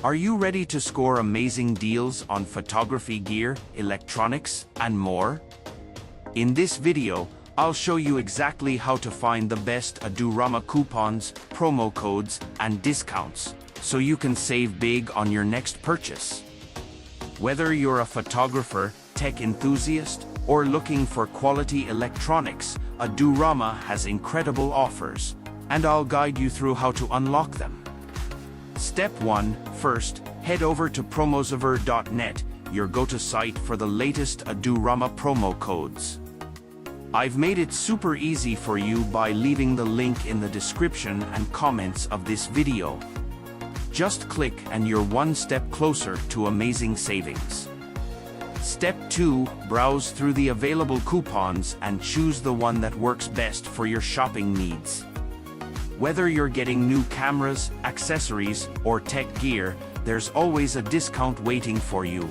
Are you ready to score amazing deals on photography gear, electronics, and more? In this video, I'll show you exactly how to find the best Adorama coupons, promo codes, and discounts, so you can save big on your next purchase. Whether you're a photographer, tech enthusiast, or looking for quality electronics, Adorama has incredible offers, and I'll guide you through how to unlock them. Step 1. First, head over to promosaver.net, your go-to site for the latest Adorama promo codes. I've made it super easy for you by leaving the link in the description and comments of this video. Just click and you're one step closer to amazing savings. Step 2. Browse through the available coupons and choose the one that works best for your shopping needs. Whether you're getting new cameras, accessories, or tech gear, there's always a discount waiting for you.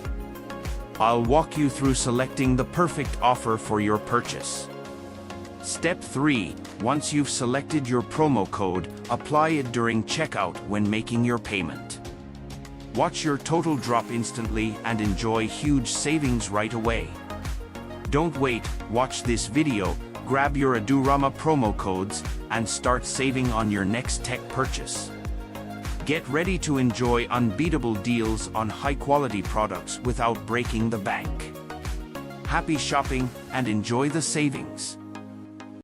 I'll walk you through selecting the perfect offer for your purchase. Step 3. Once you've selected your promo code, apply it during checkout when making your payment. Watch your total drop instantly and enjoy huge savings right away. Don't wait, watch this video, grab your Adorama promo codes, and start saving on your next tech purchase. Get ready to enjoy unbeatable deals on high-quality products without breaking the bank. Happy shopping and enjoy the savings.